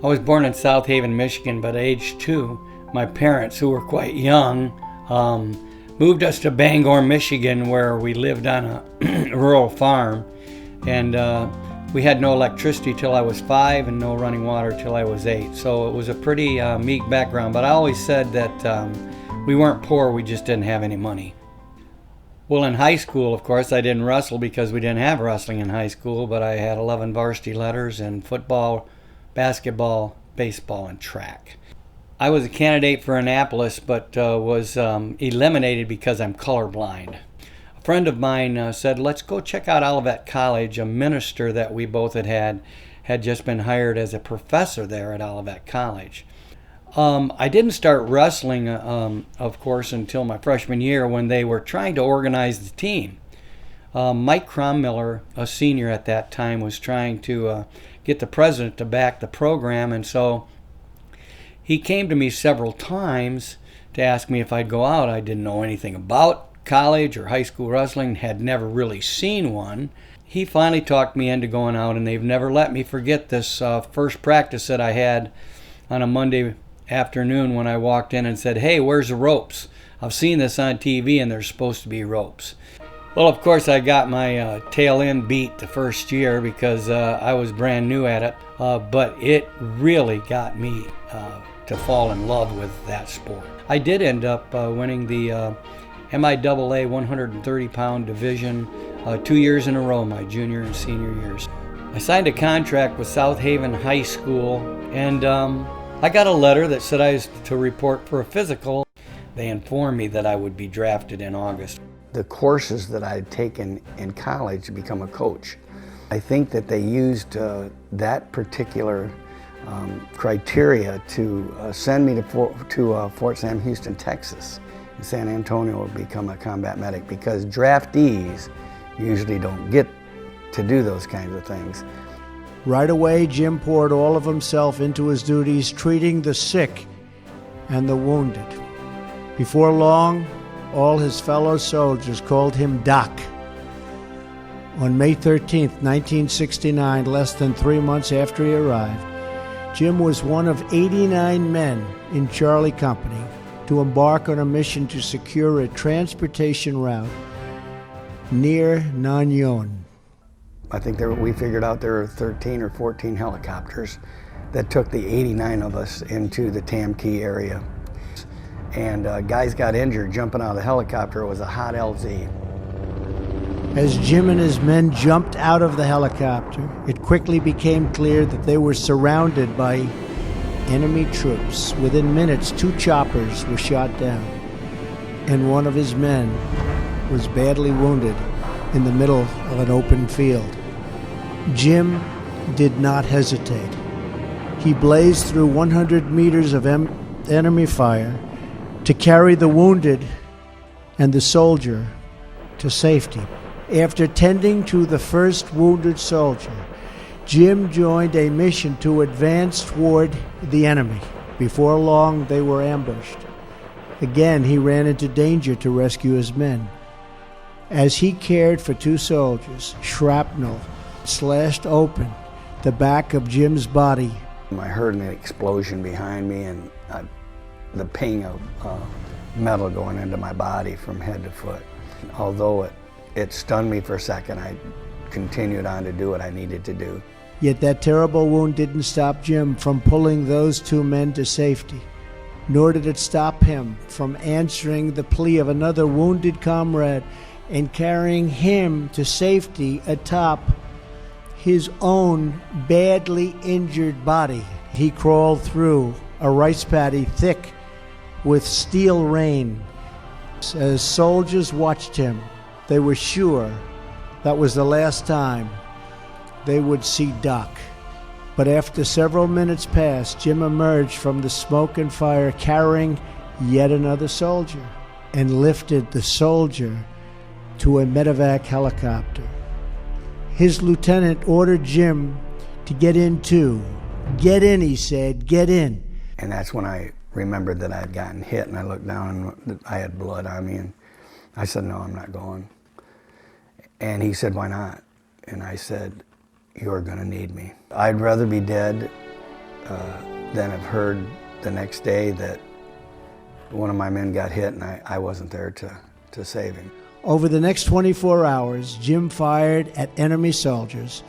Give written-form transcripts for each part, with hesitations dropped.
I was born in South Haven, Michigan, but at age 2, my parents, who were quite young, moved us to Bangor, Michigan, where we lived on a rural farm. And we had no electricity till I was 5 and no running water till I was 8. So it was a pretty meek background, but I always said that we weren't poor, we just didn't have any money. Well, in high school, of course, I didn't wrestle because we didn't have wrestling in high school, but I had 11 varsity letters in football, basketball, baseball, and track. I was a candidate for Annapolis, but was eliminated because I'm colorblind. A friend of mine said, let's go check out Olivet College. A minister that we both had just been hired as a professor there at Olivet College. I didn't start wrestling, of course, until my freshman year when they were trying to organize the team. Mike Crommiller, a senior at that time, was trying to get the president to back the program, and so he came to me several times to ask me if I'd go out. I didn't know anything about college or high school wrestling, had never really seen one. He finally talked me into going out, and they've never let me forget this first practice that I had on a Monday afternoon when I walked in and said, hey, where's the ropes? I've seen this on TV and there's supposed to be ropes. Well, of course, I got my tail end beat the first year because I was brand new at it, but it really got me to fall in love with that sport. I did end up winning the MIAA 130-pound division 2 years in a row, my junior and senior years. I signed a contract with South Haven High School, and I got a letter that said I was to report for a physical. They informed me that I would be drafted in August. The courses that I'd taken in college to become a coach, I think that they used that particular criteria to send me to Fort Sam Houston, Texas. In San Antonio to become a combat medic, because draftees usually don't get to do those kinds of things. Right away, Jim poured all of himself into his duties, treating the sick and the wounded. Before long, all his fellow soldiers called him Doc. On May 13, 1969, less than 3 months after he arrived, Jim was one of 89 men in Charlie Company to embark on a mission to secure a transportation route near Nanyuan. I think we figured out there were 13 or 14 helicopters that took the 89 of us into the Tam-Kee area. And guys got injured jumping out of the helicopter. It was a hot LZ. As Jim and his men jumped out of the helicopter, it quickly became clear that they were surrounded by enemy troops. Within minutes, 2 choppers were shot down, and one of his men was badly wounded in the middle of an open field. Jim did not hesitate. He blazed through 100 meters of enemy fire to carry the wounded and the soldier to safety. After tending to the first wounded soldier, Jim joined a mission to advance toward the enemy. Before long, they were ambushed. Again, he ran into danger to rescue his men. As he cared for 2 soldiers, shrapnel slashed open the back of Jim's body. I heard an explosion behind me and the ping of metal going into my body from head to foot. Although it stunned me for a second, I continued on to do what I needed to do. Yet that terrible wound didn't stop Jim from pulling those 2 men to safety, nor did it stop him from answering the plea of another wounded comrade and carrying him to safety atop his own badly injured body. He crawled through a rice paddy thick with steel rain. As soldiers watched him, they were sure that was the last time they would see Doc. But after several minutes passed, Jim emerged from the smoke and fire carrying yet another soldier and lifted the soldier to a medevac helicopter. His lieutenant ordered Jim to get in too. Get in, he said, get in. And that's when I remembered that I had gotten hit, and I looked down and I had blood on me, and I said, no, I'm not going. And he said, why not? And I said, you're gonna need me. I'd rather be dead then have heard the next day that one of my men got hit and I wasn't there to save him. Over the next 24 hours, Jim fired at enemy soldiers,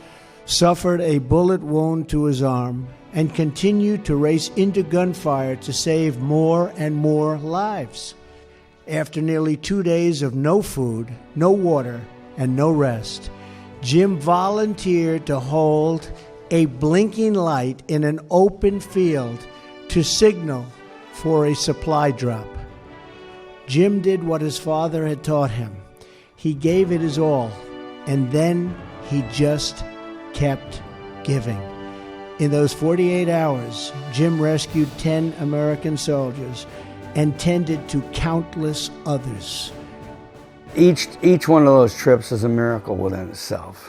suffered a bullet wound to his arm, and continued to race into gunfire to save more and more lives. After nearly 2 days of no food, no water, and no rest, Jim volunteered to hold a blinking light in an open field to signal for a supply drop. Jim did what his father had taught him. He gave it his all, and then he just kept giving. In those 48 hours, Jim rescued 10 American soldiers and tended to countless others. Each one of those trips is a miracle within itself.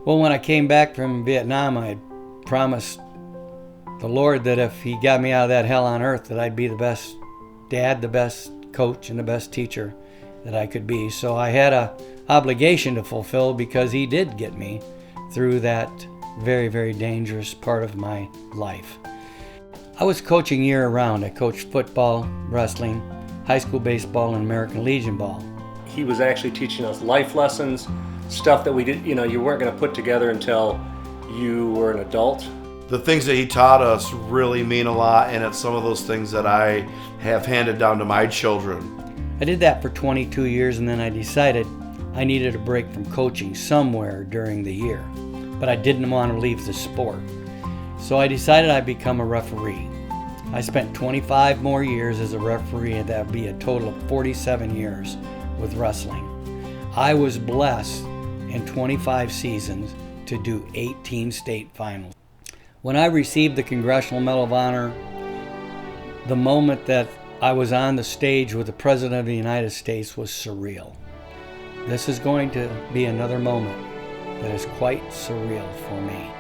Well, when I came back from Vietnam, I promised the Lord that if He got me out of that hell on earth, that I'd be the best dad, the best coach, and the best teacher that I could be. So I had an obligation to fulfill, because He did get me through that very, very dangerous part of my life. I was coaching year-round. I coached football, wrestling, high school baseball, and American Legion ball. He was actually teaching us life lessons, stuff that we did, you weren't going to put together until you were an adult. The things that he taught us really mean a lot, and it's some of those things that I have handed down to my children. I did that for 22 years, and then I decided I needed a break from coaching somewhere during the year, but I didn't want to leave the sport. So I decided I'd become a referee. I spent 25 more years as a referee, and that would be a total of 47 years with wrestling. I was blessed in 25 seasons to do 18 state finals. When I received the Congressional Medal of Honor, the moment that I was on the stage with the President of the United States was surreal. This is going to be another moment that is quite surreal for me.